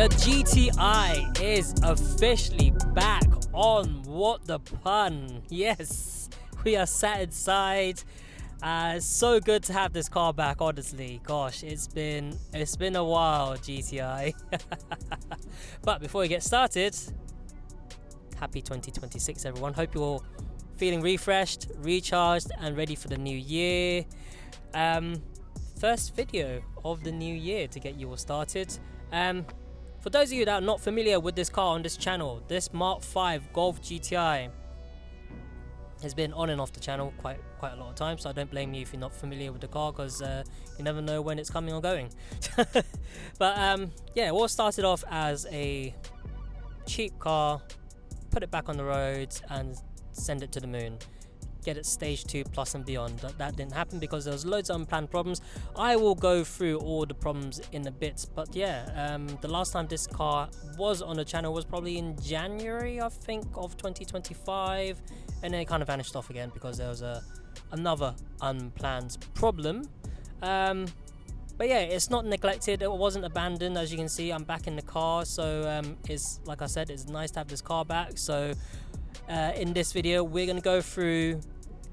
The GTI is officially back on What the Pun. Yes, we are sat inside. So good to have this car back, honestly. Gosh, it's been a while, GTI. But before we get started, happy 2026 everyone. Hope you're all feeling refreshed, recharged and ready for the new year. First video of the new year to get you all started. For those of you that are not familiar with this car on this channel, this Mark 5 Golf GTI has been on and off the channel quite a lot of times, so I don't blame you if you're not familiar with the car, because you never know when it's coming or going. But yeah, it all started off as a cheap car, put it back on the roads and send it to the moon, get it stage 2 plus and beyond. That didn't happen because there was loads of unplanned problems. I will go through all the problems in a bit, but yeah, the last time this car was on the channel was probably in January, I think, of 2025, and then it kind of vanished off again because there was another unplanned problem. But yeah, it's not neglected, it wasn't abandoned. As you can see, I'm back in the car, so it's, like I said, it's nice to have this car back. So in this video we're going to go through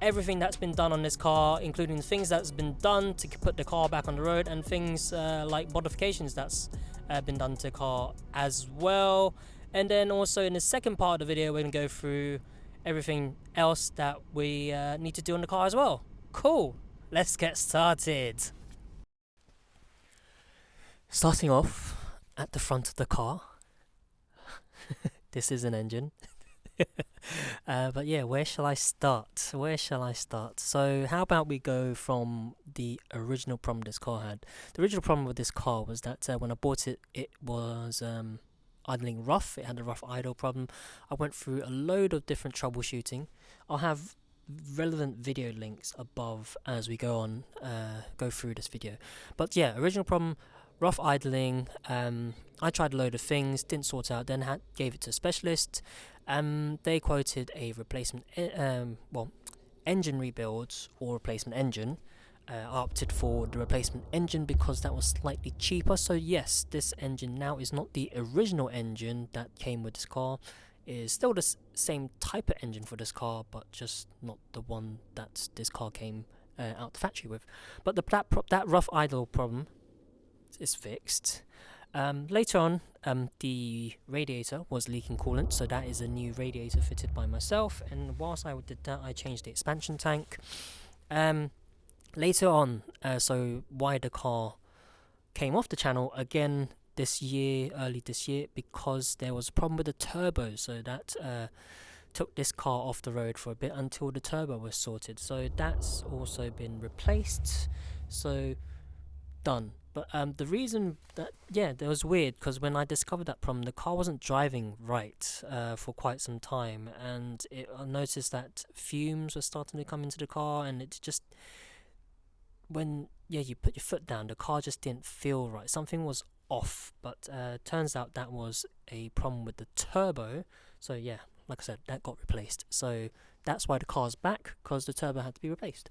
everything that's been done on this car, including the things that's been done to put the car back on the road, and things like modifications that's been done to the car as well. And then also in the second part of the video we're going to go through everything else that we need to do on the car as well. Cool, let's get started. Starting off at the front of the car. This is an engine. But yeah, where shall I start? So how about we go from the original problem this car had. The original problem with this car was that when I bought it, it was idling rough. It had a rough idle problem. I went through a load of different troubleshooting. I'll have relevant video links above as we go through this video. But yeah, original problem, rough idling. I tried a load of things, didn't sort out, then gave it to a specialist. They quoted a replacement engine rebuilds or replacement engine. I opted for the replacement engine because that was slightly cheaper. So yes, this engine now is not the original engine that came with this car. It is still the same type of engine for this car, but just not the one that this car came out the factory with. But that rough idle problem is fixed. Later on, the radiator was leaking coolant, so that is a new radiator fitted by myself, and whilst I did that, I changed the expansion tank. Later on, so why the car came off the channel again early this year, because there was a problem with the turbo, so that took this car off the road for a bit until the turbo was sorted. So that's also been replaced, so done. But the reason that, yeah, that was weird, because when I discovered that problem, the car wasn't driving right for quite some time, and I noticed that fumes were starting to come into the car, and it just, when you put your foot down, the car just didn't feel right. Something was off, but turns out that was a problem with the turbo. So yeah, like I said, that got replaced. So that's why the car's back, because the turbo had to be replaced.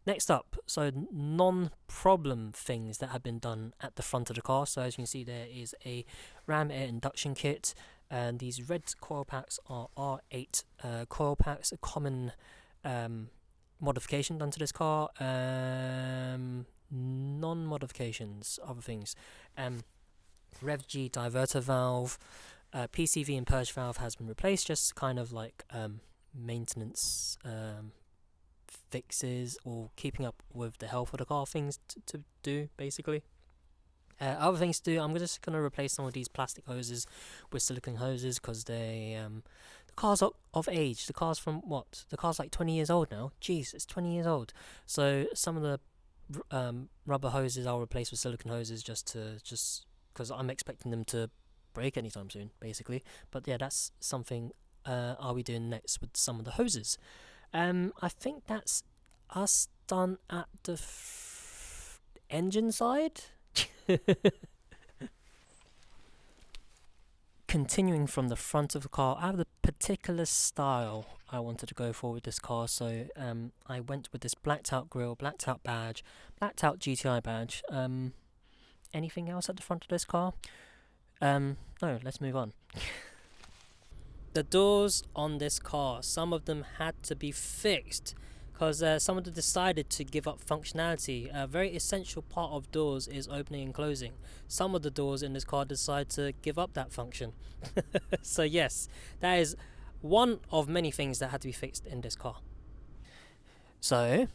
Next up, so non-problem things that have been done at the front of the car. So as you can see, there is a ram air induction kit, and these red coil packs are R8 coil packs, a common modification done to this car. Non-modifications, other things. Rev G diverter valve, PCV and purge valve has been replaced, just kind of like maintenance fixes or keeping up with the health of the car things to do, basically. Other things to do, I'm just going to replace some of these plastic hoses with silicone hoses, because they the car's of age. The car's from what? The car's like 20 years old now. Jeez, it's 20 years old. So some of the rubber hoses I'll replace with silicone hoses, just because I'm expecting them to break anytime soon, basically. But yeah, that's something I'll be doing next with some of the hoses. I think that's us done at the engine side. Continuing from the front of the car, I have the particular style I wanted to go for with this car, so I went with this blacked out grille, blacked out badge, blacked out GTI badge. Anything else at the front of this car? No, let's move on. The doors on this car, some of them had to be fixed because some of them decided to give up functionality. A very essential part of doors is opening and closing. Some of the doors in this car decide to give up that function. So yes, that is one of many things that had to be fixed in this car. So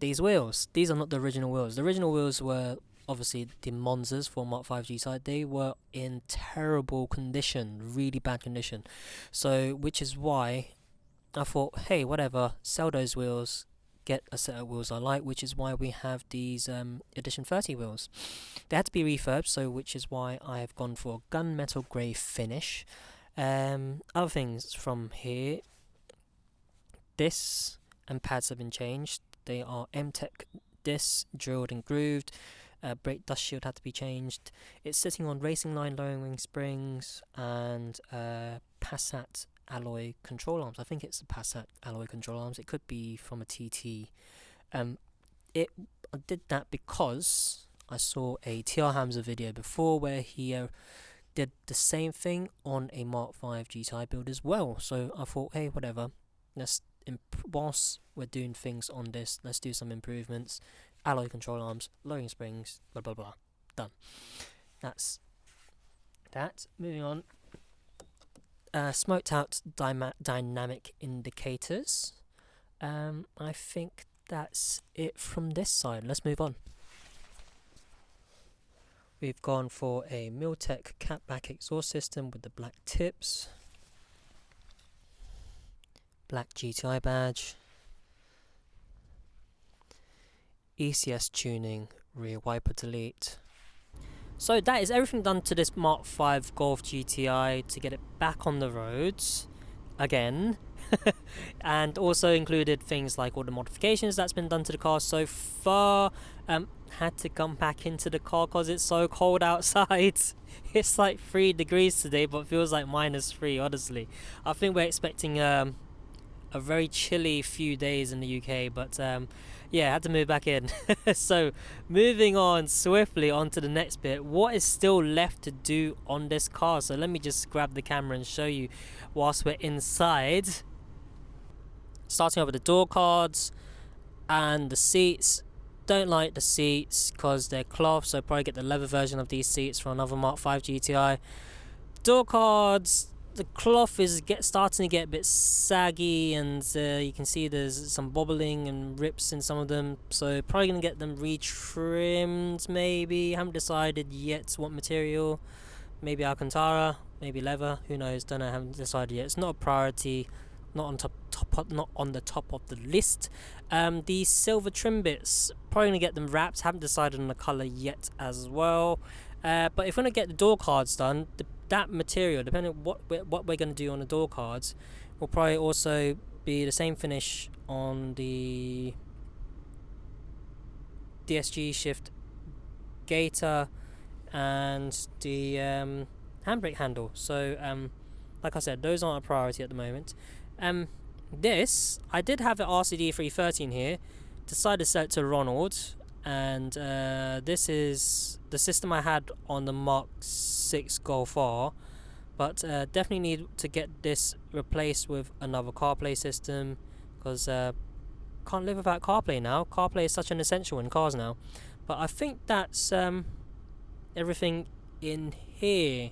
these wheels, these are not the original wheels. The original wheels were obviously the Monzas for Mark 5 GTI. They were in terrible condition, really bad condition. So which is why I thought, hey, whatever, sell those wheels, get a set of wheels I like, which is why we have these Edition 30 wheels. They had to be refurbed, so which is why I have gone for a gunmetal grey finish. Other things from here, this and pads have been changed. They are M-Tech discs, drilled and grooved. Brake dust shield had to be changed. It's sitting on racing line lowering springs and Passat alloy control arms. I think it's the Passat alloy control arms. It could be from a TT. I did that because I saw a TR Hamza video before where he did the same thing on a Mark 5 GTI build as well. So I thought, hey, whatever, let's whilst we're doing things on this, let's do some improvements. Alloy control arms, lowering springs, blah blah blah. Done. That's that. Moving on. Smoked out dynamic indicators. I think that's it from this side. Let's move on. We've gone for a Miltech catback exhaust system with the black tips, black GTI badge, ECS tuning, rear wiper delete. So that is everything done to this Mark 5 Golf GTI to get it back on the roads again. And also included things like all the modifications that's been done to the car so far. Had to come back into the car because it's so cold outside. It's like 3 degrees today, but feels like -3, honestly. I think we're expecting a very chilly few days in the UK, but yeah, I had to move back in. So moving on swiftly onto the next bit, what is still left to do on this car? So let me just grab the camera and show you whilst we're inside. Starting off with the door cards and the seats. Don't like the seats because they're cloth, so probably get the leather version of these seats for another Mark 5 GTI. Door cards, the cloth is starting to get a bit saggy, and you can see there's some bobbling and rips in some of them, so probably gonna get them retrimmed. Maybe haven't decided yet what material. Maybe Alcantara, maybe leather, who knows, don't know, haven't decided yet. It's not a priority, not on the top of the list. These silver trim bits, probably gonna get them wrapped, haven't decided on the color yet as well. But if we're gonna get the door cards done, that material, depending on what we're going to do on the door cards, will probably also be the same finish on the DSG shift gator and the handbrake handle. So like I said, those aren't a priority at the moment. This, I did have an RCD 313 here, decided to sell it to Ronald, and this is the system I had on the Mark 6 Golf R, but definitely need to get this replaced with another CarPlay system, because can't live without CarPlay now. CarPlay is such an essential in cars now. But I think that's everything in here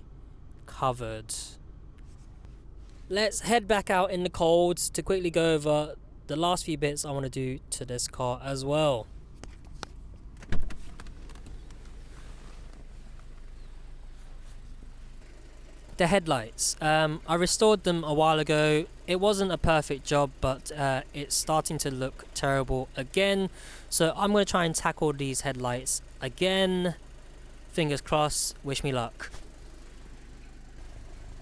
covered. Let's head back out in the cold to quickly go over the last few bits I want to do to this car as well. The headlights, I restored them a while ago. It wasn't a perfect job, but it's starting to look terrible again, so I'm going to try and tackle these headlights again. Fingers crossed, wish me luck.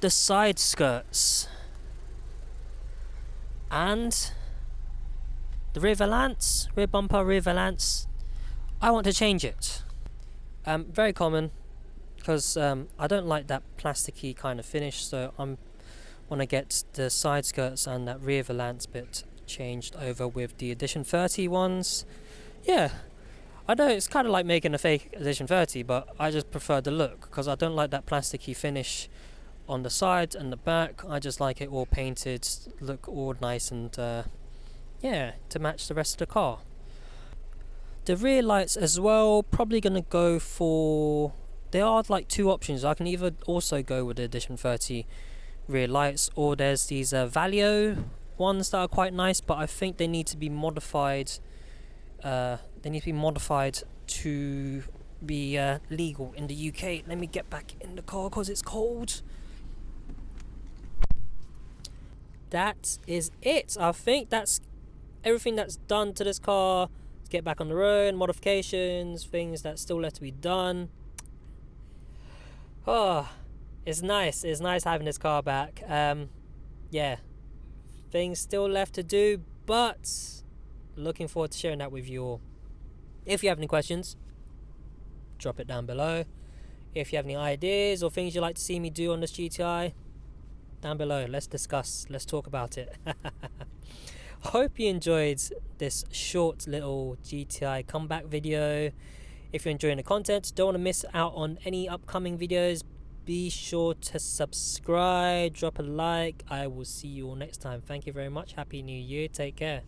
The side skirts and the rear valance, rear bumper, rear valance, I want to change it. Very common, because I don't like that plasticky kind of finish, so I want to get the side skirts and that rear valance bit changed over with the Edition 30 ones. Yeah, I know it's kind of like making a fake edition 30, but I just prefer the look because I don't like that plasticky finish on the sides and the back. I just like it all painted, look all nice and yeah, to match the rest of the car. The rear lights as well, probably gonna go for, there are like two options. I can either also go with the edition 30 rear lights, or there's these Valio ones that are quite nice, but I think they need to be modified. To be legal in the UK. Let me get back in the car because it's cold. That is it. I think that's everything that's done to this car. Let's get back on the road, modifications, things that still left to be done. Oh, it's nice. It's nice having this car back. Yeah, things still left to do, but looking forward to sharing that with you all. If you have any questions, drop it down below. If you have any ideas or things you'd like to see me do on this GTI, down below. Let's discuss. Let's talk about it. Hope you enjoyed this short little GTI comeback video. If you're enjoying the content, don't want to miss out on any upcoming videos, be sure to subscribe, drop a like. I will see you all next time. Thank you very much. Happy New Year. Take care.